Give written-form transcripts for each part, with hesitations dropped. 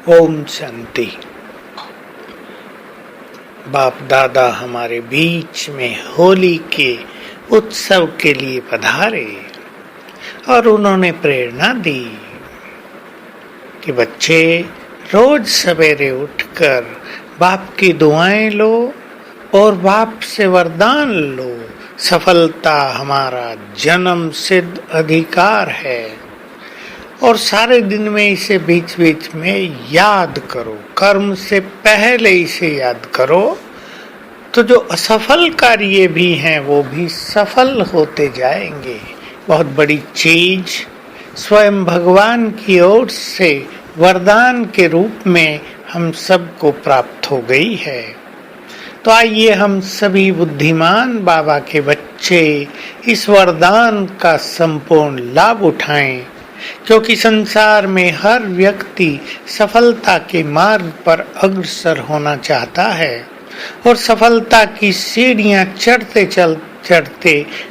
ओम शांति। बाप दादा हमारे बीच में होली के उत्सव के लिए पधारे और उन्होंने प्रेरणा दी कि बच्चे रोज सवेरे उठकर बाप की दुआएं लो और बाप से वरदान लो। सफलता हमारा जन्म सिद्ध अधिकार है और सारे दिन में इसे बीच बीच में याद करो। कर्म से पहले इसे याद करो तो जो असफल कार्य भी हैं वो भी सफल होते जाएंगे। बहुत बड़ी चीज स्वयं भगवान की ओर से वरदान के रूप में हम सबको प्राप्त हो गई है। तो आइए हम सभी बुद्धिमान बाबा के बच्चे इस वरदान का संपूर्ण लाभ उठाएं, क्योंकि संसार में हर व्यक्ति सफलता के मार्ग पर अग्रसर होना चाहता है और सफलता की सीढ़ियां चढ़ते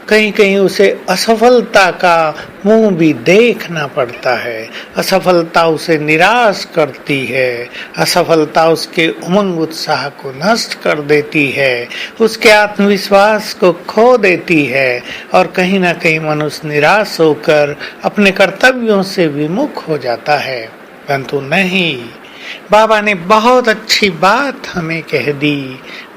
कहीं कहीं उसे असफलता का मुंह भी देखना पड़ता है। असफलता उसे निराश करती है, असफलता उसके उमंग उत्साह को नष्ट कर देती है, उसके आत्मविश्वास को खो देती है और कहीं ना कहीं मनुष्य निराश होकर अपने कर्तव्यों से विमुख हो जाता है। परंतु नहीं, बाबा ने बहुत अच्छी बात हमें कह दी।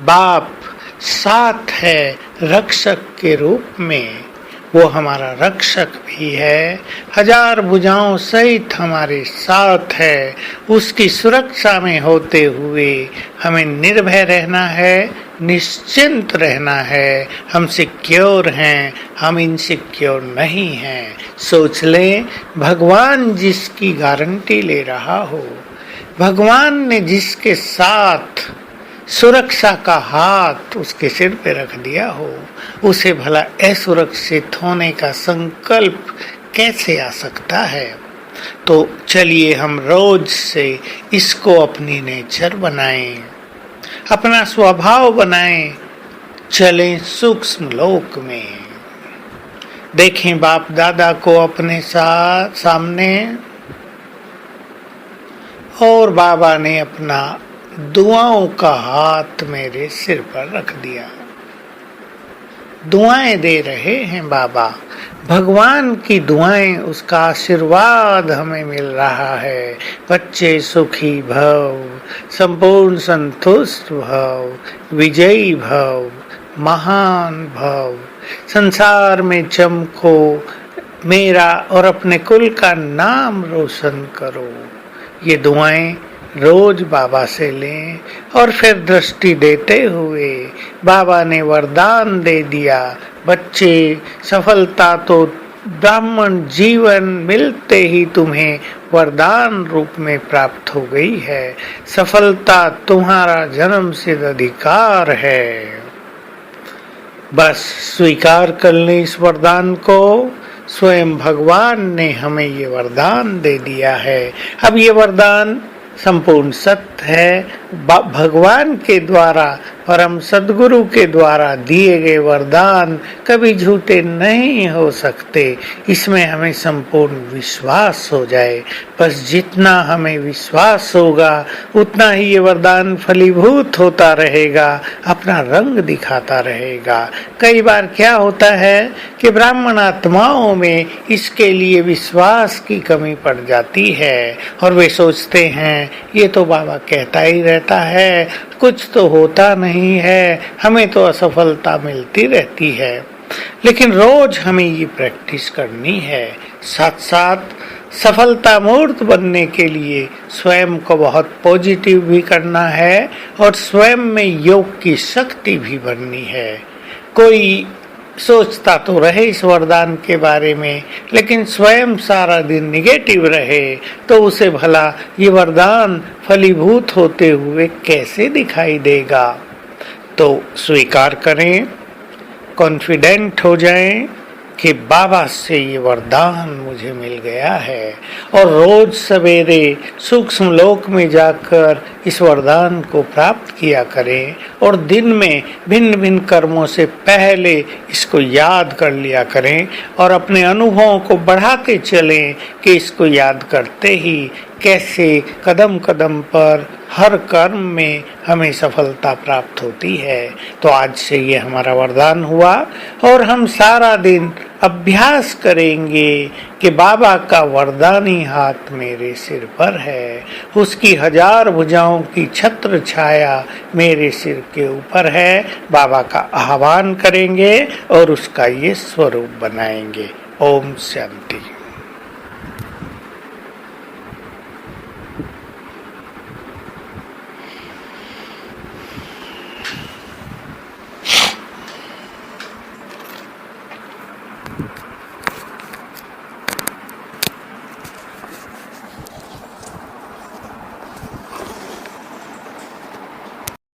बाप साथ है रक्षक के रूप में, वो हमारा रक्षक भी है, हजार भुजाओं सहित हमारे साथ है। उसकी सुरक्षा में होते हुए हमें निर्भय रहना है, निश्चिंत रहना है। हम सिक्योर हैं, हम इनसिक्योर नहीं हैं। सोच ले, भगवान जिसकी गारंटी ले रहा हो, भगवान ने जिसके साथ सुरक्षा का हाथ उसके सिर पे रख दिया हो, उसे भला असुरक्षित होने का संकल्प कैसे आ सकता है। तो चलिए हम रोज से इसको अपनी नेचर बनाएं, अपना स्वभाव बनाएं, चलें सूक्ष्म लोक में। देखें बाप दादा को अपने सामने और बाबा ने अपना दुआओं का हाथ मेरे सिर पर रख दिया। दुआएं दे रहे हैं बाबा, भगवान की दुआएं, उसका आशीर्वाद हमें मिल रहा है। बच्चे सुखी भव, संपूर्ण संतुष्ट भव, विजयी भव, महान भव, संसार में चमको, मेरा और अपने कुल का नाम रोशन करो। ये दुआएं रोज बाबा से लें और फिर दृष्टि देते हुए बाबा ने वरदान दे दिया। बच्चे, सफलता तो ब्राह्मण जीवन मिलते ही तुम्हें वरदान रूप में प्राप्त हो गई है। सफलता तुम्हारा जन्म सिद्ध अधिकार है। बस स्वीकार कर लें इस वरदान को। स्वयं भगवान ने हमें ये वरदान दे दिया है। अब ये वरदान संपूर्ण सत्य है। भगवान के द्वारा, परम सद्गुरु के द्वारा दिए गए वरदान कभी झूठे नहीं हो सकते। इसमें हमें संपूर्ण विश्वास हो जाए। बस जितना हमें विश्वास होगा उतना ही ये वरदान फलीभूत होता रहेगा, अपना रंग दिखाता रहेगा। कई बार क्या होता है कि ब्राह्मण आत्माओं में इसके लिए विश्वास की कमी पड़ जाती है और वे सोचते हैं ये तो बाबा कहता ही रहता है, कुछ तो होता नहीं है, हमें तो असफलता मिलती रहती है। लेकिन रोज हमें ये प्रैक्टिस करनी है। साथ साथ सफलता मूर्त बनने के लिए स्वयं को बहुत पॉजिटिव भी करना है और स्वयं में योग की शक्ति भी बननी है। कोई सोचता तो रहे इस वरदान के बारे में, लेकिन स्वयं सारा दिन निगेटिव रहे तो उसे भला ये वरदान फलीभूत होते हुए कैसे दिखाई देगा। तो स्वीकार करें, कॉन्फिडेंट हो जाएं कि बाबा से ये वरदान मुझे मिल गया है और रोज सवेरे सूक्ष्म लोक में जाकर इस वरदान को प्राप्त किया करें और दिन में भिन्न भिन्न कर्मों से पहले इसको याद कर लिया करें और अपने अनुभवों को बढ़ाते चलें कि इसको याद करते ही कैसे कदम कदम पर हर कर्म में हमें सफलता प्राप्त होती है। तो आज से ये हमारा वरदान हुआ और हम सारा दिन अभ्यास करेंगे कि बाबा का वरदानी हाथ मेरे सिर पर है, उसकी 1000 भुजाओं की छत्र छाया मेरे सिर के ऊपर है। बाबा का आह्वान करेंगे और उसका ये स्वरूप बनाएंगे। ओम शांति।